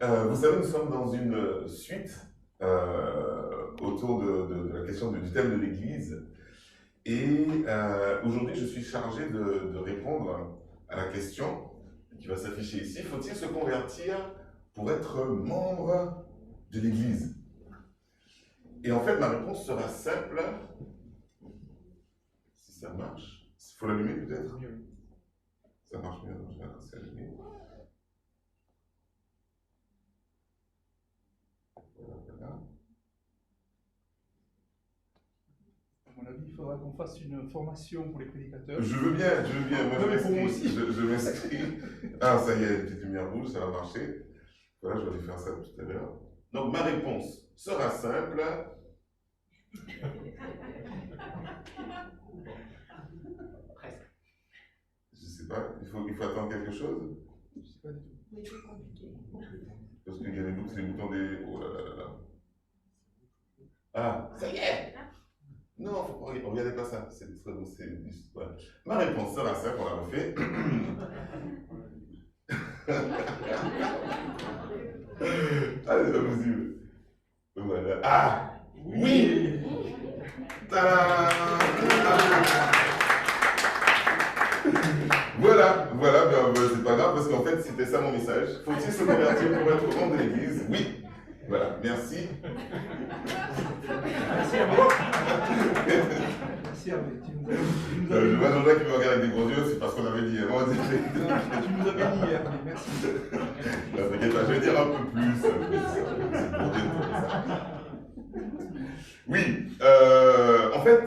Vous savez, nous sommes dans une suite autour de la question du thème de l'Église. Et aujourd'hui, je suis chargé de répondre à la question qui va s'afficher ici. Faut-il se convertir pour être membre de l'Église? Et en fait, ma réponse sera simple. Si ça marche, il faut l'allumer peut-être? Ça marche mieux, je vais c'est allumé. Voilà. À mon avis, il faudra qu'on fasse une formation pour les prédicateurs. Je veux bien, moi non, mais pour moi aussi. je m'inscris. Ah, ça y est, une petite lumière rouge, ça va marcher. Voilà, je vais aller faire ça tout à l'heure. Donc, ma réponse sera simple. Presque. Je sais pas, il faut attendre quelque chose? Je sais pas du tout. Mais c'est compliqué. Parce qu'il y a les boutons des... Oh là là là là. Ah, ça y est! Non, regardez pas ça. Voilà. Ma réponse sera simple, on la refait. Ah, c'est pas possible. Voilà. Ah! Oui! Tadam! Voilà, ben, c'est pas grave parce qu'en fait c'était ça mon message. Faut-il se convertir pour être membre de l'Église? Oui. Voilà, merci. Merci Hervé. Merci Hervé. Je vois Jean-Jacques qui me regarde avec des gros yeux, c'est parce qu'on avait dit avant. Tu nous as bénis Hervé, merci. Non, t'inquiète pas, je vais dire un peu plus. C'est pour dire ça. Oui, en fait,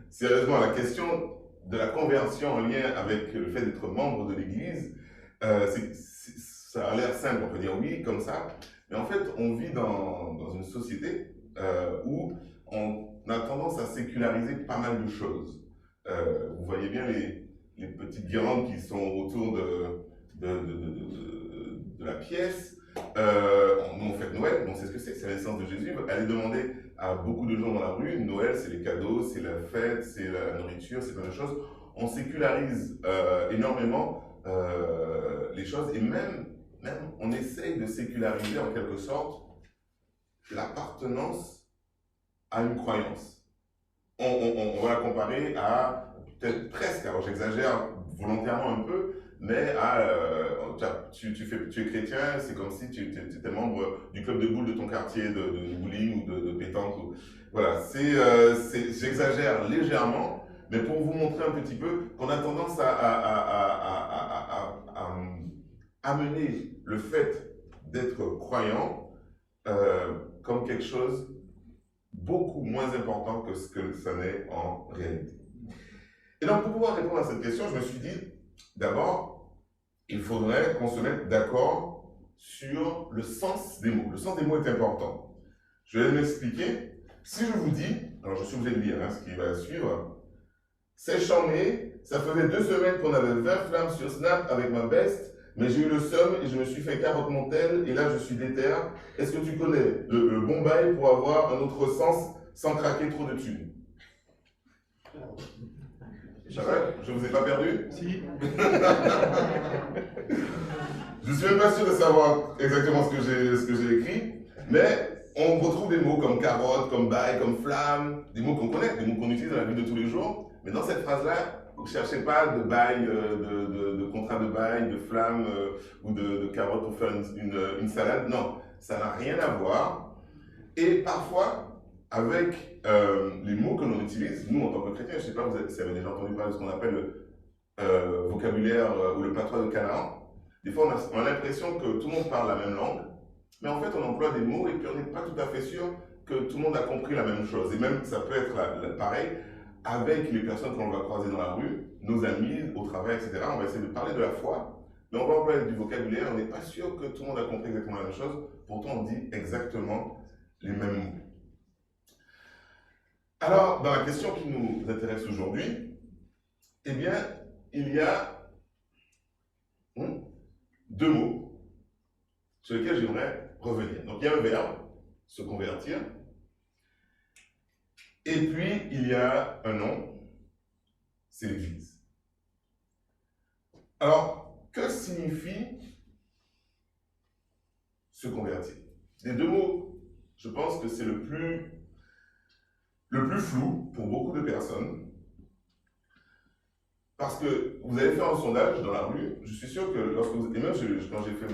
sérieusement, la question de la conversion en lien avec le fait d'être membre de l'Église, ça a l'air simple, on peut dire oui, comme ça, mais en fait, on vit dans une société où on a tendance à séculariser pas mal de choses. Vous voyez bien les petites guirlandes qui sont autour de la pièce. Nous, on fête Noël, on sait ce que c'est la naissance de Jésus. Allez demander à beaucoup de gens dans la rue, Noël, c'est les cadeaux, c'est la fête, c'est la nourriture, c'est plein de choses. On sécularise énormément les choses et même on essaye de séculariser en quelque sorte l'appartenance à une croyance. On va la comparer à, peut-être presque, alors j'exagère volontairement un peu, mais à, tu es chrétien, c'est comme si tu étais membre du club de boules de ton quartier, de bowling ou de pétanque. Voilà, j'exagère légèrement, mais pour vous montrer un petit peu qu'on a tendance à amener le fait d'être croyant comme quelque chose beaucoup moins important que ce que ça n'est en réalité. Et donc, pour pouvoir répondre à cette question, je me suis dit, d'abord, il faudrait qu'on se mette d'accord sur le sens des mots. Le sens des mots est important. Je vais m'expliquer. Si je vous dis, alors je suis obligé de lire ce qui va suivre, c'est charmé, ça faisait 2 semaines qu'on avait 20 flammes sur Snap avec ma best, mais j'ai eu le seum et je me suis fait carotte mon tel et là je suis déter. Est-ce que tu connais le bon bail pour avoir un autre sens sans craquer trop de thunes? Ça va? Je vous ai pas perdu? Si. Je suis même pas sûr de savoir exactement ce que j'ai écrit, mais on retrouve des mots comme carotte, comme bail, comme flamme, des mots qu'on connaît, des mots qu'on utilise dans la vie de tous les jours. Mais dans cette phrase-là, vous ne cherchez pas de bail, de contrat de bail, de flamme ou de carotte pour faire une salade. Non, ça n'a rien à voir. Et parfois, avec les mots que l'on utilise, nous en tant que chrétiens, je ne sais pas si vous avez déjà entendu parler de ce qu'on appelle le vocabulaire ou le patois de Canaan. Des fois, on a l'impression que tout le monde parle la même langue, mais en fait, on emploie des mots et puis on n'est pas tout à fait sûr que tout le monde a compris la même chose. Et même, ça peut être pareil avec les personnes qu'on va croiser dans la rue, nos amis, au travail, etc. On va essayer de parler de la foi, mais on va employer du vocabulaire, on n'est pas sûr que tout le monde a compris exactement la même chose, pourtant on dit exactement les mêmes mots. Alors, dans la question qui nous intéresse aujourd'hui, eh bien, il y a 2 mots sur lesquels j'aimerais revenir. Donc, il y a un verbe, se convertir, et puis il y a un nom, c'est l'Église. Alors, que signifie se convertir. Les deux mots, je pense que c'est le plus flou pour beaucoup de personnes. Parce que vous allez faire un sondage dans la rue, je suis sûr que lorsque vous... Et même quand j'ai fait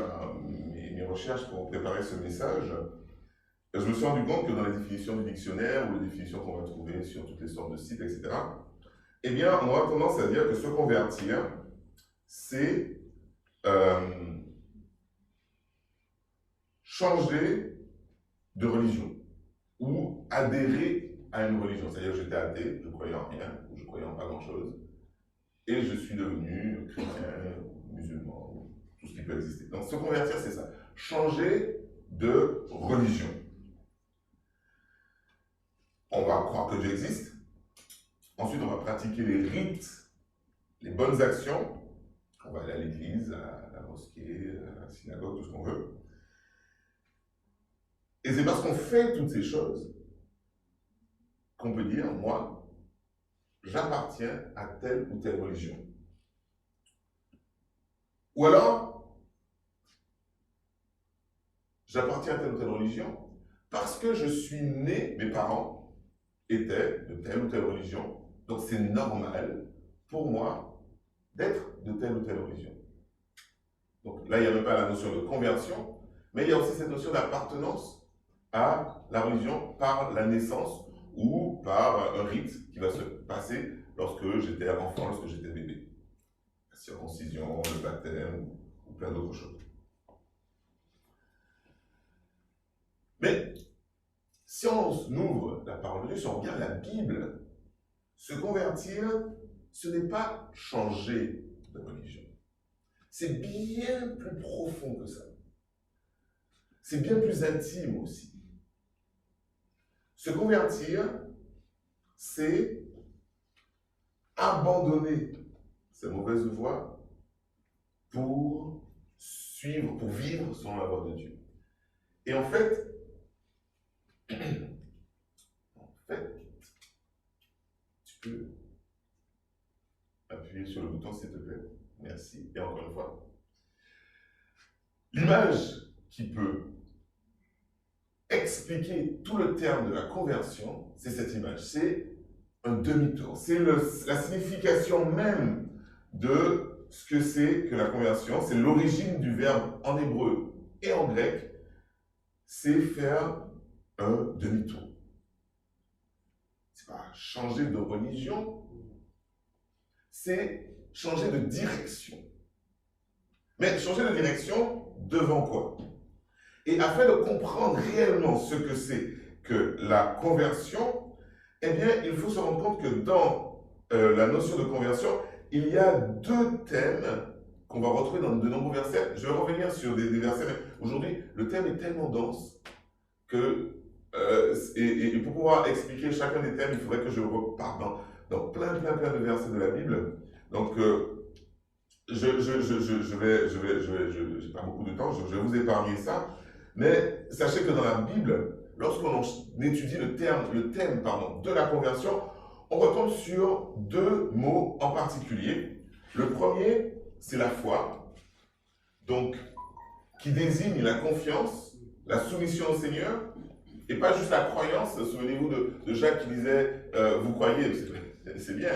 mes recherches pour préparer ce message, je me suis rendu compte que dans les définitions du dictionnaire ou les définitions qu'on va trouver sur toutes les sortes de sites, etc., eh bien, on aura tendance à dire que se convertir, c'est changer de religion ou adhérer à une religion. C'est-à-dire que j'étais athée, je ne croyais en rien, ou je croyais en pas grand-chose, et je suis devenu chrétien, musulman, tout ce qui peut exister. Donc se convertir, c'est ça. Changer de religion. On va croire que Dieu existe. Ensuite, on va pratiquer les rites, les bonnes actions. On va aller à l'église, à la mosquée, à la synagogue, tout ce qu'on veut. Et c'est parce qu'on fait toutes ces choses qu'on peut dire, moi, j'appartiens à telle ou telle religion. Ou alors, j'appartiens à telle ou telle religion parce que je suis né, mes parents étaient de telle ou telle religion, donc c'est normal pour moi d'être de telle ou telle religion. Donc là, il n'y a même pas la notion de conversion, mais il y a aussi cette notion d'appartenance à la religion par la naissance ou par un rite qui va se passer lorsque j'étais enfant, lorsque j'étais bébé. La circoncision, le baptême, ou plein d'autres choses. Mais si on ouvre la parole de Dieu, si on regarde la Bible, se convertir, ce n'est pas changer de religion. C'est bien plus profond que ça. C'est bien plus intime aussi. Se convertir, c'est abandonner sa mauvaise voie pour suivre, pour vivre selon la voie de Dieu. Et en fait, tu peux appuyer sur le bouton s'il te plaît. Merci. Et encore une fois, l'image qui peut expliquer tout le terme de la conversion, c'est cette image. C'est un demi-tour. C'est la signification même de ce que c'est que la conversion. C'est l'origine du verbe en hébreu et en grec. C'est faire un demi-tour. C'est pas changer de religion, c'est changer de direction. Mais changer de direction devant quoi? Et afin de comprendre réellement ce que c'est que la conversion, eh bien, il faut se rendre compte que dans la notion de conversion, il y a deux thèmes qu'on va retrouver dans de nombreux versets. Je vais revenir sur des versets, mais aujourd'hui, le thème est tellement dense que, et pour pouvoir expliquer chacun des thèmes, il faudrait que je reparte dans plein de versets de la Bible. Donc, j'ai pas beaucoup de temps, je vais vous épargner ça. Mais sachez que dans la Bible, lorsqu'on étudie le thème de la conversion, on retombe sur deux mots en particulier. Le premier, c'est la foi, donc qui désigne la confiance, la soumission au Seigneur, et pas juste la croyance. Souvenez-vous de Jacques qui disait vous croyez, c'est bien,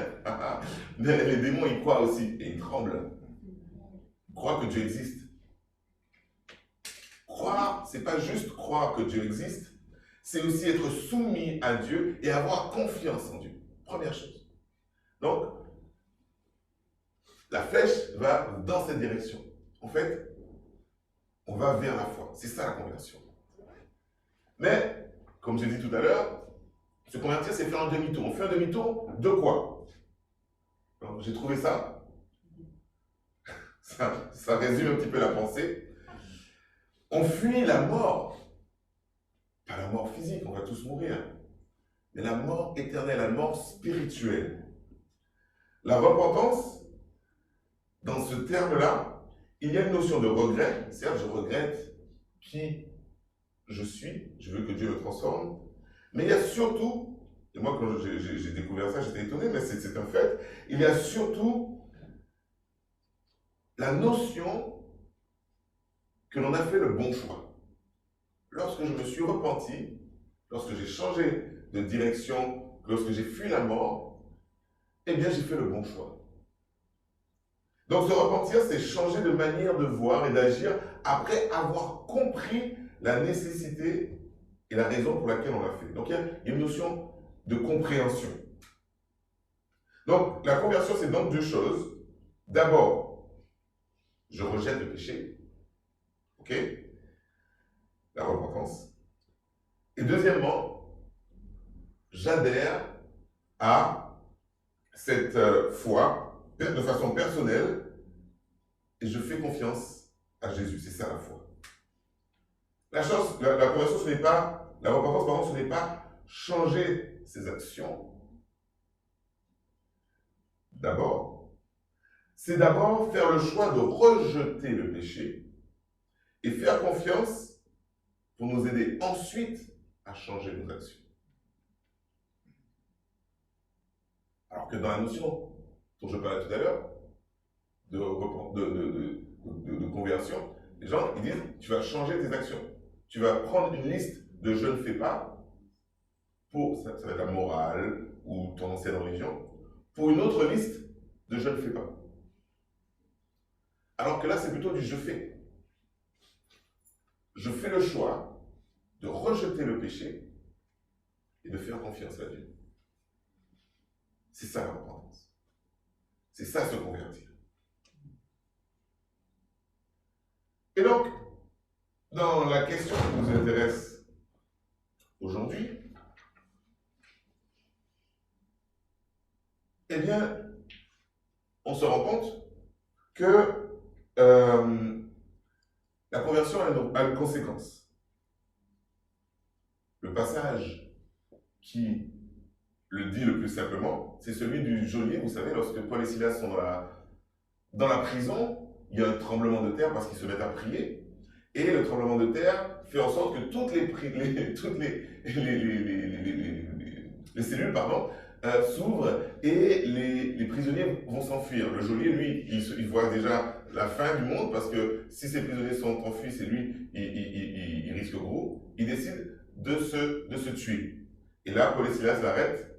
mais les démons ils croient aussi et ils tremblent. Ils croient que Dieu existe. Croire, c'est pas juste croire que Dieu existe, c'est aussi être soumis à Dieu et avoir confiance en Dieu. Première chose. Donc, la flèche va dans cette direction. En fait, on va vers la foi. C'est ça la conversion. Mais, comme j'ai dit tout à l'heure, se convertir, c'est faire un demi-tour. On fait un demi-tour de quoi? J'ai trouvé ça. Ça résume un petit peu la pensée. On fuit la mort. Pas la mort physique, on va tous mourir. Mais la mort éternelle, la mort spirituelle. La repentance, dans ce terme-là, il y a une notion de regret. Certes, je regrette qui je suis, je veux que Dieu me transforme. Mais il y a surtout, et moi quand j'ai découvert ça, j'étais étonné, mais c'est un fait, il y a surtout la notion que l'on a fait le bon choix. lorsque je me suis repenti, lorsque j'ai changé de direction, lorsque j'ai fui la mort, eh bien j'ai fait le bon choix. Donc se repentir, c'est changer de manière de voir et d'agir après avoir compris la nécessité et la raison pour laquelle on l'a fait. Donc il y a une notion de compréhension. Donc la conversion, c'est donc deux choses. D'abord, je rejette le péché. Ok? La repentance. Et deuxièmement, j'adhère à cette foi de façon personnelle et je fais confiance à Jésus. C'est ça la foi. La conversion, ce n'est pas, la repentance, pardon, ce n'est pas changer ses actions. D'abord, c'est d'abord faire le choix de rejeter le péché et faire confiance pour nous aider ensuite à changer nos actions. Alors que dans la notion dont je parlais tout à l'heure, de conversion, les gens ils disent, tu vas changer tes actions. Tu vas prendre une liste de je ne fais pas, ça va être la morale ou ton ancienne religion, pour une autre liste de je ne fais pas. Alors que là, c'est plutôt du je fais. Je fais le choix de rejeter le péché et de faire confiance à Dieu. C'est ça la repentance. C'est ça se convertir. Et donc, dans la question qui nous intéresse aujourd'hui, eh bien, on se rend compte que la conversion a une conséquence. Le passage qui le dit le plus simplement, c'est celui du geôlier. Vous savez, lorsque Paul et Silas sont dans la prison, il y a un tremblement de terre parce qu'ils se mettent à prier. Et le tremblement de terre fait en sorte que toutes les cellules s'ouvrent et les prisonniers vont s'enfuir. Le geôlier, lui, il voit déjà la fin du monde parce que si ces prisonniers sont enfuis, c'est lui, il risque gros. Il décide de se tuer. Et là, Paul et Silas l'arrêtent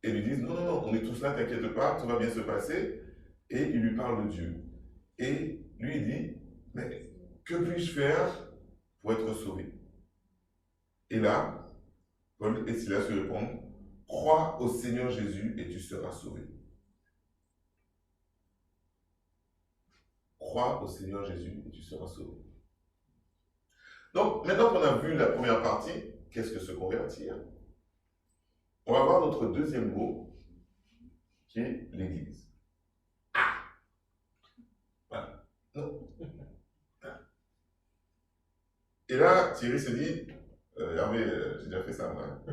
et lui disent, non, on est tous là, t'inquiète pas, tout va bien se passer. Et il lui parle de Dieu. Et lui, il dit, mais que puis-je faire pour être sauvé? Et là, Paul et Silas lui répondent, crois au Seigneur Jésus et tu seras sauvé. Crois au Seigneur Jésus et tu seras sauvé. Donc, maintenant qu'on a vu la première partie, qu'est-ce que se convertir? On va voir notre deuxième mot, qui est l'Église. Ah! Voilà. Non. Et là, Thierry se dit, Hervé, j'ai déjà fait ça, moi.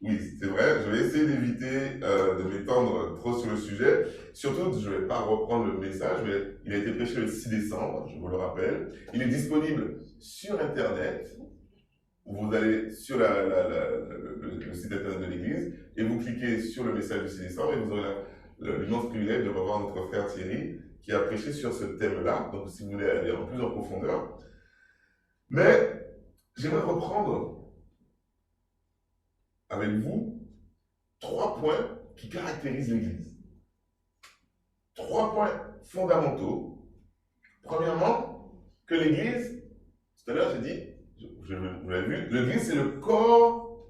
Oui, c'est vrai, je vais essayer d'éviter de m'étendre trop sur le sujet. Surtout, je ne vais pas reprendre le message, mais il a été prêché le 6 décembre, je vous le rappelle. Il est disponible sur Internet. Vous allez sur le site Internet de l'Église et vous cliquez sur le message du 6 décembre et vous aurez l'immense privilège de revoir notre frère Thierry qui a prêché sur ce thème-là. Donc, si vous voulez aller en plus en profondeur. Mais j'aimerais reprendre avec vous 3 points qui caractérisent l'Église. 3 points fondamentaux. Premièrement, que l'Église, tout à l'heure j'ai dit, vous l'avez vu, l'Église c'est le corps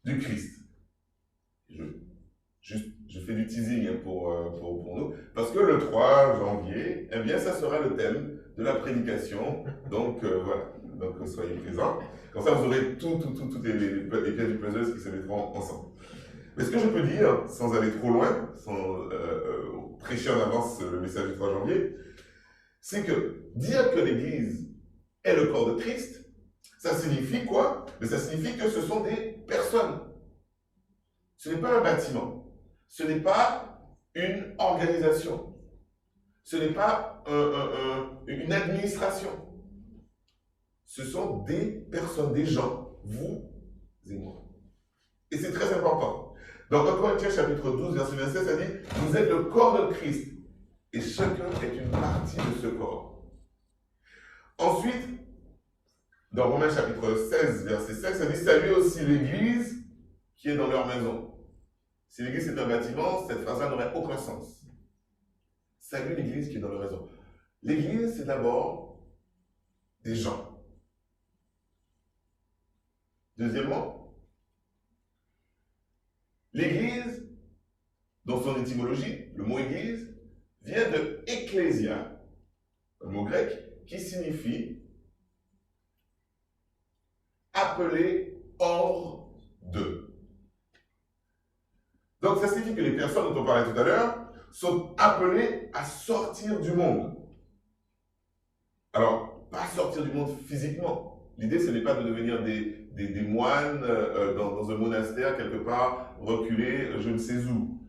du Christ. Je fais du teasing pour nous, parce que le 3 janvier, eh bien ça sera le thème de la prédication, donc voilà, donc soyez présents. Comme ça, vous aurez toutes les pièces du puzzle qui se mettront ensemble. Mais ce que je peux dire, sans aller trop loin, sans prêcher en avance le message du 3 janvier, c'est que dire que l'Église est le corps de Christ, ça signifie quoi? Mais ça signifie que ce sont des personnes. Ce n'est pas un bâtiment. Ce n'est pas une organisation. Ce n'est pas une administration. Ce sont des personnes, des gens, vous et moi. Et c'est très important. Dans 1 Corinthiens chapitre 12, verset 27, ça dit « Vous êtes le corps de Christ, et chacun est une partie de ce corps. » Ensuite, Dans Romains chapitre 16, verset 16, ça dit « Saluez aussi l'Église qui est dans leur maison ». Si l'Église est un bâtiment, cette phrase-là n'aurait aucun sens. Saluez l'Église qui est dans leur maison. L'Église, c'est d'abord des gens. Deuxièmement, l'Église, dans son étymologie, le mot Église, vient de ecclésia, un mot grec qui signifie appelé hors de. Donc ça signifie que les personnes dont on parlait tout à l'heure sont appelées à sortir du monde. Alors, pas sortir du monde physiquement. L'idée, ce n'est pas de devenir des moines dans un monastère quelque part, reculé, je ne sais où.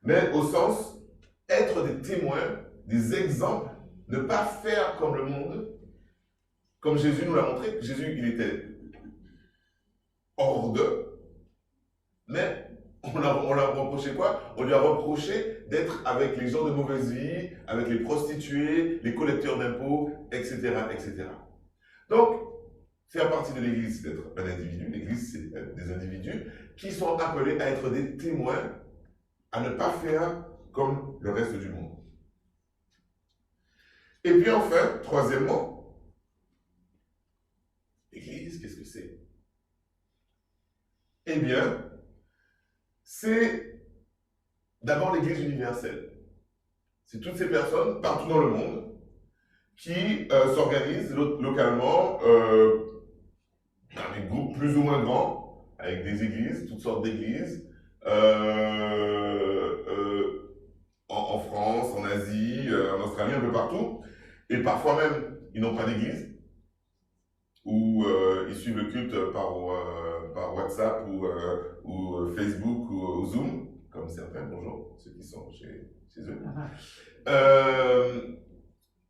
Mais au sens, être des témoins, des exemples, ne pas faire comme le monde, comme Jésus nous l'a montré. Jésus, il était hors d'eux, mais on l'a reproché quoi? On lui a reproché d'être avec les gens de mauvaise vie, avec les prostituées, les collecteurs d'impôts, etc., etc. Donc, c'est à partir de l'Église d'être un individu. L'Église, c'est des individus qui sont appelés à être des témoins, à ne pas faire comme le reste du monde. Et puis enfin, troisièmement, l'Église, qu'est-ce que c'est? Eh bien, c'est d'abord l'Église universelle. C'est toutes ces personnes, partout dans le monde, qui s'organisent localement dans des groupes plus ou moins grands, avec des églises, toutes sortes d'églises, en France, en Asie, en Australie, un peu partout. Et parfois même, ils n'ont pas d'église, ou ils suivent le culte par WhatsApp ou Facebook ou Zoom, comme certains, bonjour, ceux qui sont chez eux.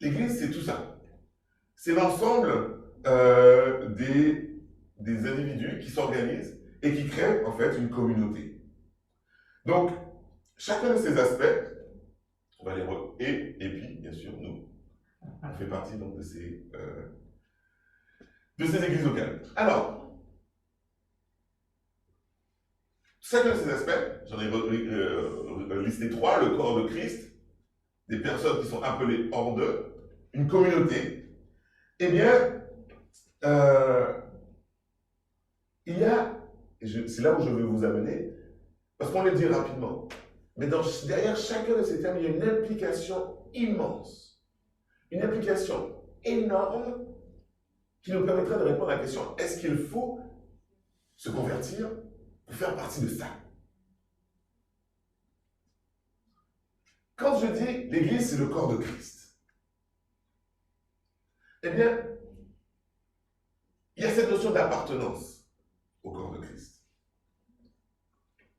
L'église, c'est tout ça. C'est l'ensemble des individus qui s'organisent et qui créent en fait une communauté. Donc, chacun de ces aspects, on va les et puis, bien sûr, nous, on fait partie donc de ces églises locales. Alors, chacun de ces aspects, j'en ai listé 3, le corps de Christ, des personnes qui sont appelées hors d'eux, une communauté, eh bien, il y a, c'est là où je veux vous amener, parce qu'on le dit rapidement, mais derrière chacun de ces termes, il y a une implication immense, une implication énorme qui nous permettrait de répondre à la question, est-ce qu'il faut se convertir pour faire partie de ça? Quand je dis l'Église, c'est le corps de Christ, eh bien, il y a cette notion d'appartenance au corps de Christ.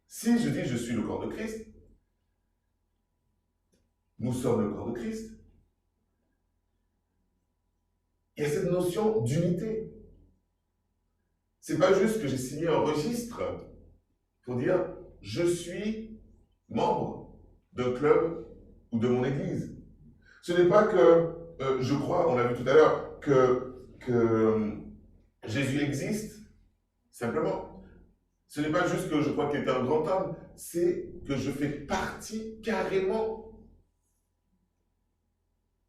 Si je dis je suis le corps de Christ, nous sommes le corps de Christ, il y a cette notion d'unité. C'est pas juste que j'ai signé un registre pour dire je suis membre d'un club ou de mon église. Ce n'est pas que je crois, on l'a vu tout à l'heure, que Jésus existe, simplement. Ce n'est pas juste que je crois qu'il est un grand homme, c'est que je fais partie carrément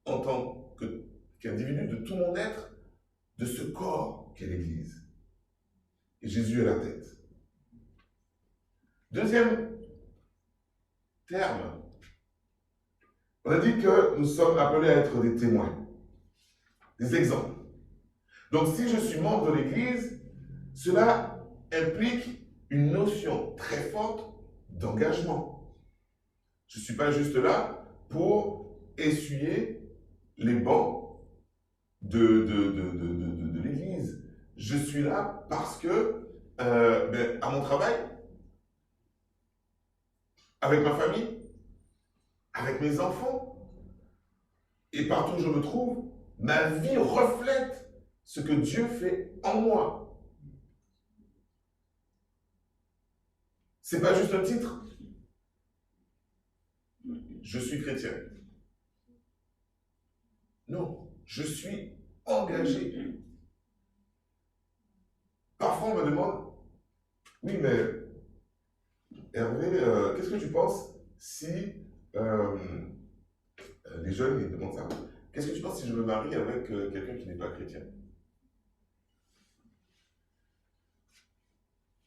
en tant qu'individu de tout mon être de ce corps qu'est l'Église. Et Jésus est la tête. Deuxième terme, on a dit que nous sommes appelés à être des témoins, des exemples. Donc si je suis membre de l'Église, cela implique une notion très forte d'engagement. Je ne suis pas juste là pour essuyer les bancs de l'Église. Je suis là parce que, à mon travail, avec ma famille, avec mes enfants, et partout où je me trouve, ma vie reflète ce que Dieu fait en moi. C'est pas juste un titre. Je suis chrétien. Non, je suis engagé. parfois on me demande, oui, mais Hervé, qu'est-ce que tu penses si les jeunes ils demandent ça? Qu'est-ce que tu penses si je me marie avec quelqu'un qui n'est pas chrétien?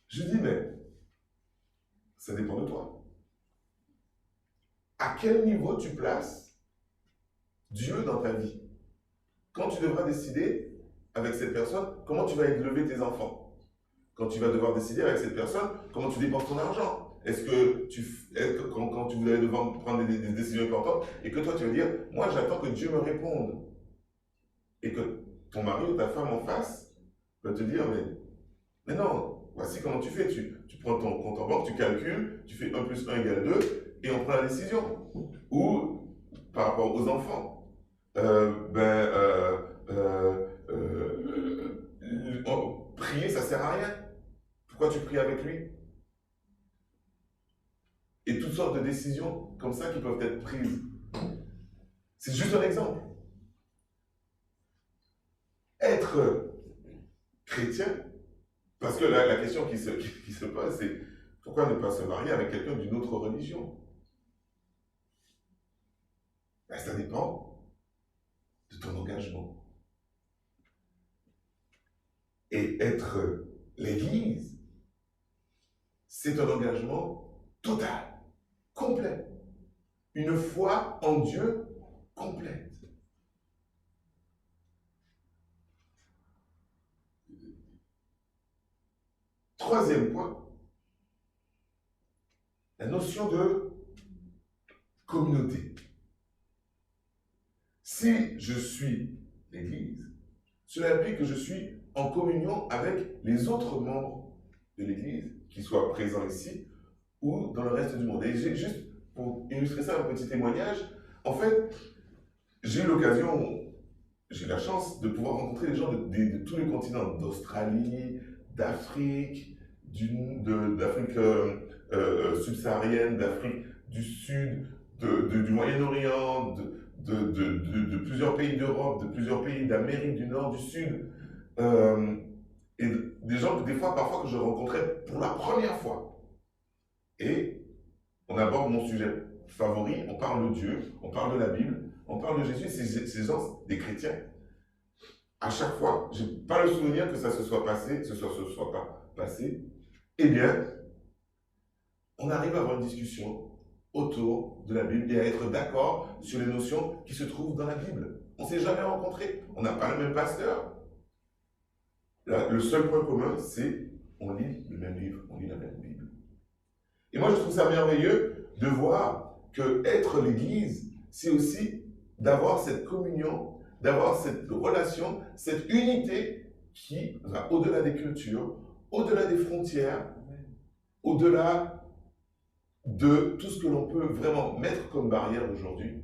Je dis, mais ça dépend de toi. À quel niveau tu places Dieu dans ta vie? Quand tu devras décider avec cette personne comment tu vas élever tes enfants, quand tu vas devoir décider avec cette personne comment tu dépenses ton argent, quand tu vas devoir prendre des décisions importantes et que toi tu vas dire, moi j'attends que Dieu me réponde, et que ton mari ou ta femme en face va te dire, mais non, voici comment tu fais, tu prends ton compte en banque, tu calcules, tu fais 1 plus 1 égale 2 et on prend la décision. Ou par rapport aux enfants, prier ça sert à rien. Pourquoi tu pries avec lui? Et toutes sortes de décisions comme ça qui peuvent être prises. C'est juste un exemple. Être chrétien, parce que la question qui se pose, c'est pourquoi ne pas se marier avec quelqu'un d'une autre religion? Ben, ça dépend de ton engagement. Et être l'Église, c'est un engagement total, complet. Une foi en Dieu complète. Troisième point, la notion de communauté. Si je suis l'Église, cela implique que je suis en communion avec les autres membres de l'Église, qu'ils soient présents ici ou dans le reste du monde. Et juste pour illustrer ça, un petit témoignage, en fait, j'ai eu l'occasion, j'ai la chance de pouvoir rencontrer des gens de tous les continents, d'Australie, d'Afrique, d'Afrique subsaharienne, d'Afrique du Sud, du Moyen-Orient, de plusieurs pays d'Europe, de plusieurs pays d'Amérique du Nord, du Sud, et des gens que des fois, parfois, que je rencontrais pour la première fois. Et on aborde mon sujet favori, on parle de Dieu, on parle de la Bible, on parle de Jésus, ces gens, des chrétiens. À chaque fois, je n'ai pas le souvenir que ça se soit passé, que ce soit pas passé. Eh bien, on arrive à avoir une discussion autour de la Bible et à être d'accord sur les notions qui se trouvent dans la Bible. On ne s'est jamais rencontrés, on n'a pas le même pasteur. Là, le seul point commun, c'est on lit le même livre, on lit la même Bible. Et moi, je trouve ça merveilleux de voir que être l'Église, c'est aussi d'avoir cette communion, d'avoir cette relation, cette unité qui va au-delà des cultures, au-delà des frontières, au-delà de tout ce que l'on peut vraiment mettre comme barrière aujourd'hui.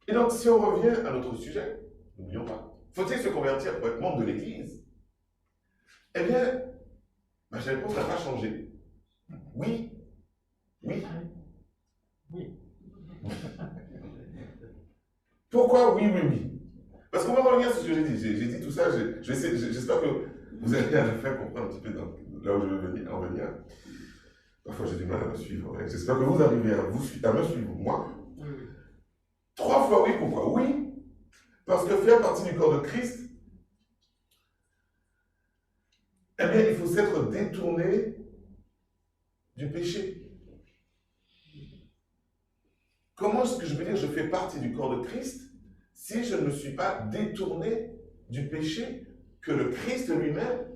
Et donc, si on revient à notre sujet, n'oublions pas, faut-il se convertir pour être membre de l'Église? Eh bien, ma réponse n'a pas changé. Oui. Oui. Oui. Pourquoi oui, oui, oui? Parce qu'on va revenir sur ce que j'ai dit. J'ai dit tout ça, j'espère que vous allez à la fin comprendre un petit peu là où je veux en venir. Parfois j'ai du mal à me suivre. Ouais. J'espère que vous arrivez à me suivre. Moi, 3 fois oui, pourquoi? Oui, parce que faire partie du corps de Christ, eh bien, il faut s'être détourné du péché. Comment est-ce que je veux dire je fais partie du corps de Christ si je ne me suis pas détourné du péché que le Christ lui-même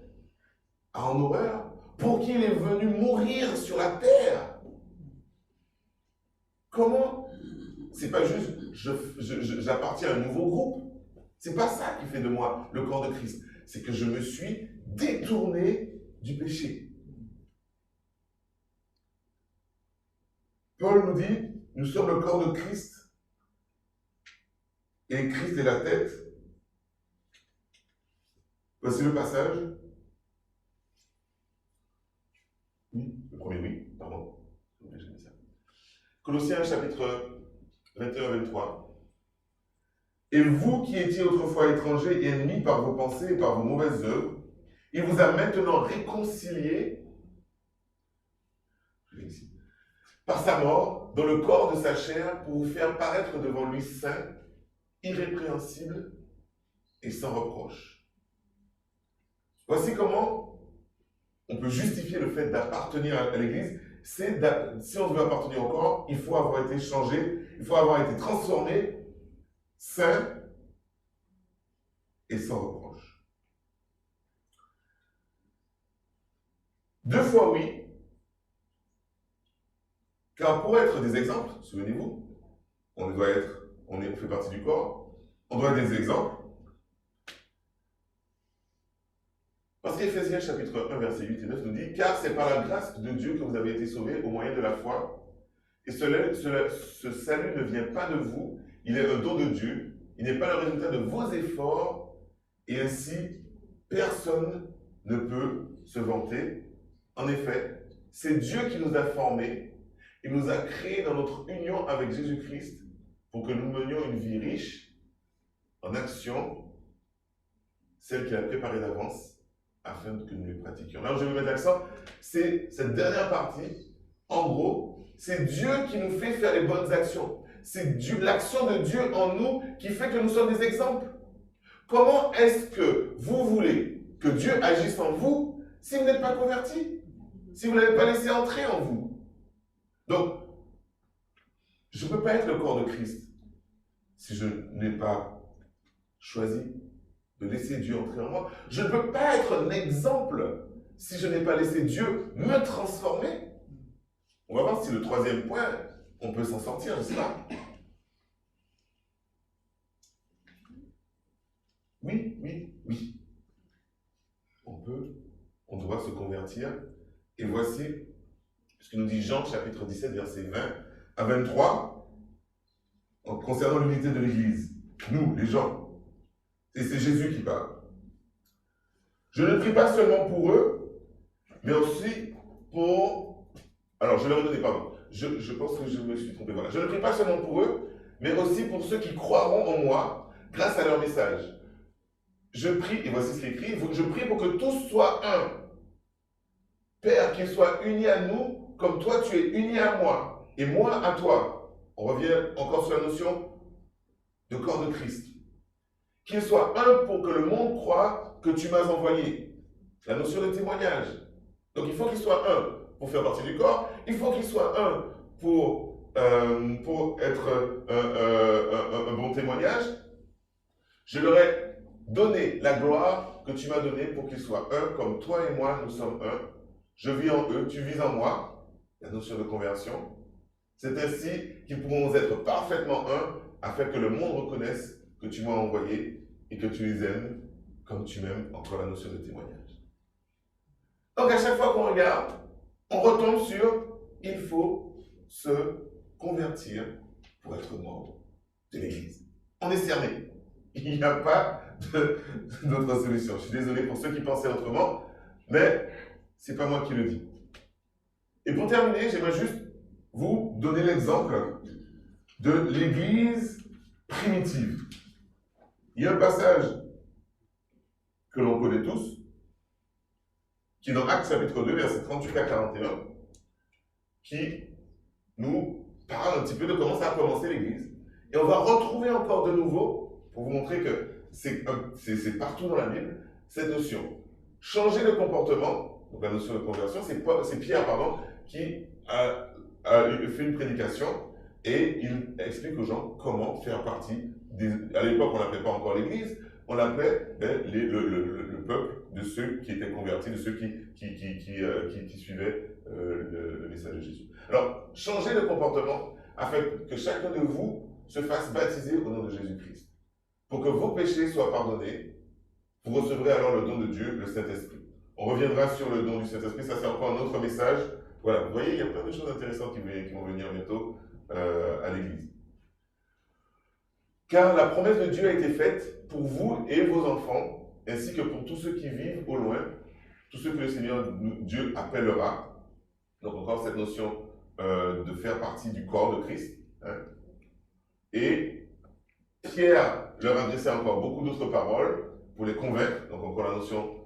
a en horreur pour qu'il est venu mourir sur la terre? Comment? C'est pas juste j'appartiens à un nouveau groupe. C'est pas ça qui fait de moi le corps de Christ. C'est que je me suis détourné du péché. Paul nous dit, nous sommes le corps de Christ et Christ est la tête. Voici le passage. Oui, le premier oui, pardon. Colossiens chapitre 21-23. Et vous qui étiez autrefois étrangers et ennemis par vos pensées et par vos mauvaises œuvres, il vous a maintenant réconciliés par sa mort dans le corps de sa chair pour vous faire paraître devant lui saint, irrépréhensible et sans reproche. Voici comment on peut justifier le fait d'appartenir à l'Église. Si on veut appartenir au corps, il faut avoir été changé, il faut avoir été transformé, saint et sans reproche. 2 fois oui, car pour être des exemples, souvenez-vous, on fait partie du corps, on doit être des exemples. Parce qu'Éphésiens chapitre 1, versets 8 et 9 nous dit « Car c'est par la grâce de Dieu que vous avez été sauvés au moyen de la foi. Et ce salut ne vient pas de vous, il est un don de Dieu. Il n'est pas le résultat de vos efforts, et ainsi, personne ne peut se vanter. En effet, c'est Dieu qui nous a formés. Il nous a créés dans notre union avec Jésus-Christ pour que nous menions une vie riche en actions, celle qu'il a préparée d'avance, afin que nous les pratiquions. Là où je vais mettre l'accent, c'est cette dernière partie. En gros, c'est Dieu qui nous fait faire les bonnes actions. C'est l'action de Dieu en nous qui fait que nous sommes des exemples. Comment est-ce que vous voulez que Dieu agisse en vous si vous n'êtes pas converti? Si vous ne l'avez pas laissé entrer en vous? Donc, je ne peux pas être le corps de Christ si je n'ai pas choisi de laisser Dieu entrer en moi. Je ne peux pas être un exemple si je n'ai pas laissé Dieu me transformer. On va voir si le 3e point, on peut s'en sortir, n'est-ce pas? Oui, oui, oui. On doit se convertir. Et voici ce que nous dit Jean, chapitre 17, versets 20 à 23, concernant l'unité de l'Église. Nous, les gens. Et c'est Jésus qui parle. Je ne prie pas seulement pour eux, mais aussi pour... Alors, je vais redonner, pardon. Je pense que je me suis trompé. Voilà. Je ne prie pas seulement pour eux, mais aussi pour ceux qui croiront en moi grâce à leur message. Je prie, et voici ce qui est écrit, je prie pour que tous soient un. Père, qu'ils soient unis à nous, comme toi tu es uni à moi, et moi à toi. On revient encore sur la notion de corps de Christ. Qu'ils soient un pour que le monde croie que tu m'as envoyé. La notion de témoignage. Donc il faut qu'ils soient un pour faire partie du corps, il faut qu'ils soient un pour être un bon témoignage. Je leur ai donné la gloire que tu m'as donnée pour qu'ils soient un, comme toi et moi nous sommes un. Je vis en eux, tu vis en moi. La notion de conversion. C'est ainsi qu'ils pourront être parfaitement un, afin que le monde reconnaisse que tu m'as envoyé et que tu les aimes comme tu m'aimes. Encore la notion de témoignage. Donc à chaque fois qu'on regarde, on retombe sur il faut se convertir pour être membre de l'Église. On est cerné. Il n'y a pas d'autre solution. Je suis désolé pour ceux qui pensaient autrement, mais ce n'est pas moi qui le dis. Et pour terminer, j'aimerais juste vous donner l'exemple de l'Église primitive. Il y a un passage que l'on connaît tous, qui est dans Actes chapitre 2, versets 38 à 41, qui nous parle un petit peu de comment ça a commencé l'Église. Et on va retrouver encore de nouveau, pour vous montrer que c'est partout dans la Bible, cette notion. Changer de comportement, donc la notion de conversion, c'est Pierre, qui a fait une prédication et il explique aux gens comment faire partie à l'époque, on ne l'appelait pas encore l'Église, on l'appelait le peuple de ceux qui étaient convertis, de ceux qui suivaient le message de Jésus. Alors, changez de comportement afin que chacun de vous se fasse baptiser au nom de Jésus-Christ. Pour que vos péchés soient pardonnés, vous recevrez alors le don de Dieu, le Saint-Esprit. On reviendra sur le don du Saint-Esprit, ça c'est encore un autre message. Voilà, vous voyez, il y a plein de choses intéressantes qui vont venir bientôt à l'Église. Car la promesse de Dieu a été faite pour vous et vos enfants, ainsi que pour tous ceux qui vivent au loin, tous ceux que le Seigneur Dieu appellera. Donc encore cette notion de faire partie du corps de Christ. Hein. Et Pierre leur adressait encore beaucoup d'autres paroles pour les convaincre, donc encore la notion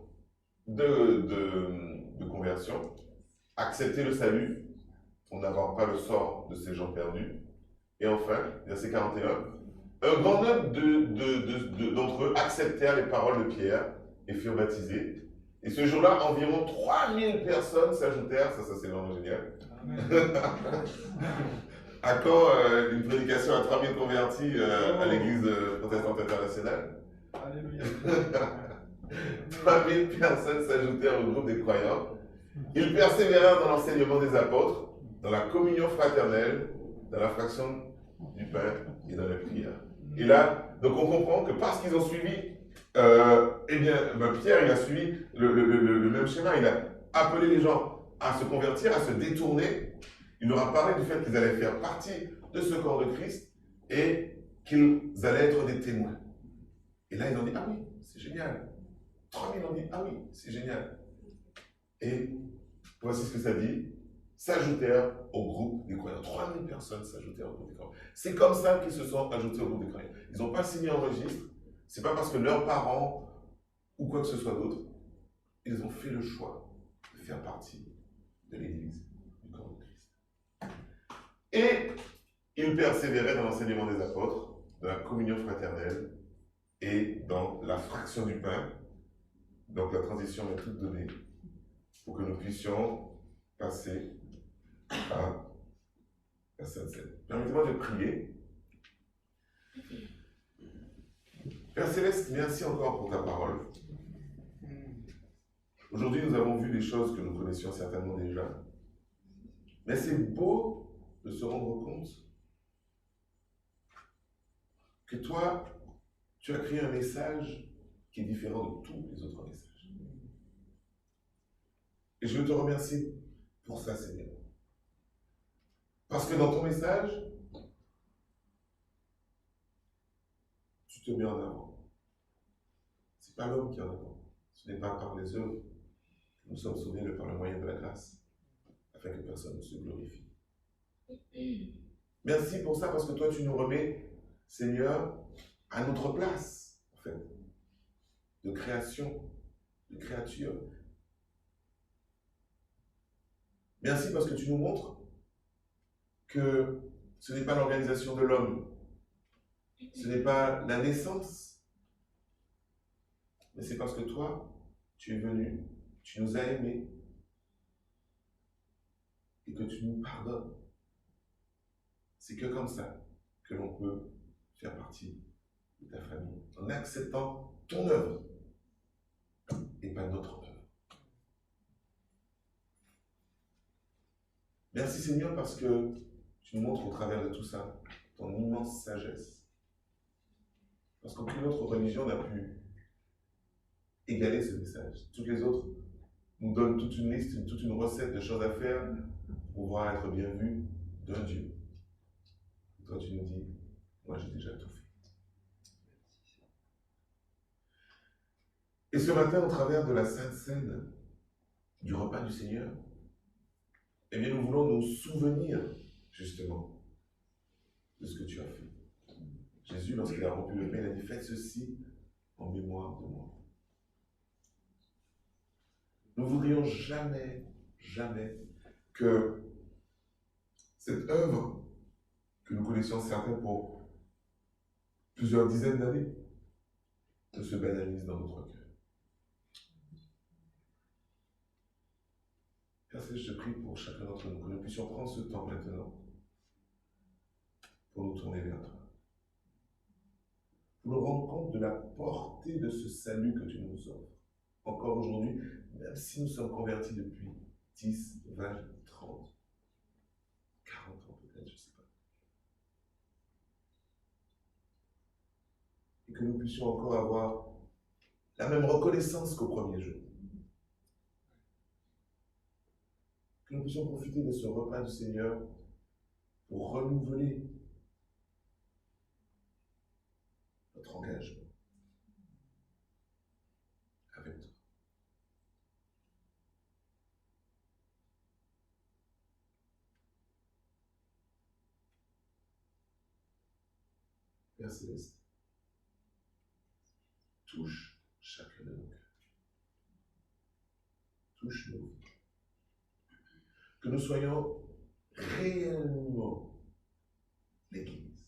de conversion, accepter le salut pour n'avoir pas le sort de ces gens perdus. Et enfin, verset 41, un grand nombre d'entre eux acceptèrent les paroles de Pierre et furent baptisés. Et ce jour-là, environ 3000 personnes s'ajoutèrent, ça c'est vraiment génial. À quand une prédication à 3000 convertis à l'église protestante internationale? Alléluia. 3000 personnes s'ajoutèrent au groupe des croyants. Ils persévérèrent dans l'enseignement des apôtres, dans la communion fraternelle, dans la fraction du pain et dans la prière. Et là, donc on comprend que parce qu'ils ont suivi, eh bien, Pierre, il a suivi le même schéma. Il a appelé les gens à se convertir, à se détourner. Il leur a parlé du fait qu'ils allaient faire partie de ce corps de Christ et qu'ils allaient être des témoins. Et là, ils ont dit, ah oui, c'est génial. 3000 ont dit, ah oui, c'est génial. Et voici ce que ça dit. S'ajoutèrent au groupe des croyants. 3000 personnes s'ajoutèrent au groupe des croyants. C'est comme ça qu'ils se sont ajoutés au groupe des croyants. Ils n'ont pas signé un registre. C'est pas parce que leurs parents ou quoi que ce soit d'autre, ils ont fait le choix de faire partie de l'Église du corps de Christ. Et ils persévéraient dans l'enseignement des apôtres, dans la communion fraternelle et dans la fraction du pain. Donc la transition est toute donnée pour que nous puissions passer à la Sainte Seine. Permettez-moi de prier. Père Céleste, merci encore pour ta parole. Aujourd'hui, nous avons vu des choses que nous connaissions certainement déjà. Mais c'est beau de se rendre compte que toi, tu as créé un message qui est différent de tous les autres messages. Et je veux te remercier pour ça, Seigneur. Parce que dans ton message, tu te mets en avant. Ce n'est pas l'homme qui est en avant. Ce n'est pas par les œuvres que nous sommes sauvés, mais par le moyen de la grâce, afin que personne ne se glorifie. Merci pour ça, parce que toi, tu nous remets, Seigneur, à notre place, en fait, de création, de créature. Merci parce que tu nous montres que ce n'est pas l'organisation de l'homme, ce n'est pas la naissance, mais c'est parce que toi, tu es venu, tu nous as aimés et que tu nous pardonnes. C'est que comme ça que l'on peut faire partie de ta famille, en acceptant ton œuvre et pas notre œuvre. Merci Seigneur parce que tu nous montres au travers de tout ça ton immense sagesse. Parce qu'aucune autre religion n'a pu égaler ce message. Toutes les autres nous donnent toute une liste, toute une recette de choses à faire pour pouvoir être bien vus d'un Dieu. Et toi tu nous dis, moi j'ai déjà tout fait. Et ce matin, au travers de la Sainte Seine, du repas du Seigneur, eh bien nous voulons nous souvenir justement de ce que tu as fait. Jésus, lorsqu'il a rompu le pain, il a dit, faites ceci en mémoire de moi. Nous ne voudrions jamais, jamais que cette œuvre que nous connaissions certains pour plusieurs dizaines d'années ne se banalise dans notre cœur. Père Céleste, je prie pour chacun d'entre nous que nous puissions prendre ce temps maintenant pour nous tourner vers toi. Pour nous rendre compte de la portée de ce salut que tu nous offres. Encore aujourd'hui, même si nous sommes convertis depuis 10, 20, 30, 40 ans peut-être, je ne sais pas. Et que nous puissions encore avoir la même reconnaissance qu'au premier jour. Que nous puissions profiter de ce repas du Seigneur pour renouveler notre engagement avec toi. Père Céleste, touche nos vies. Que nous soyons réellement l'Église.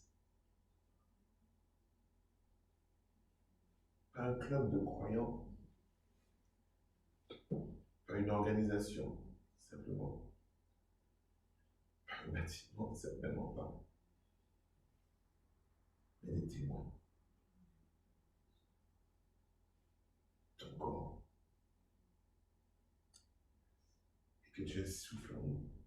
Pas un club de croyants, pas une organisation, simplement. Pas un bâtiment, certainement pas. Mais des témoins. Ton corps. Et que Dieu souffle en nous.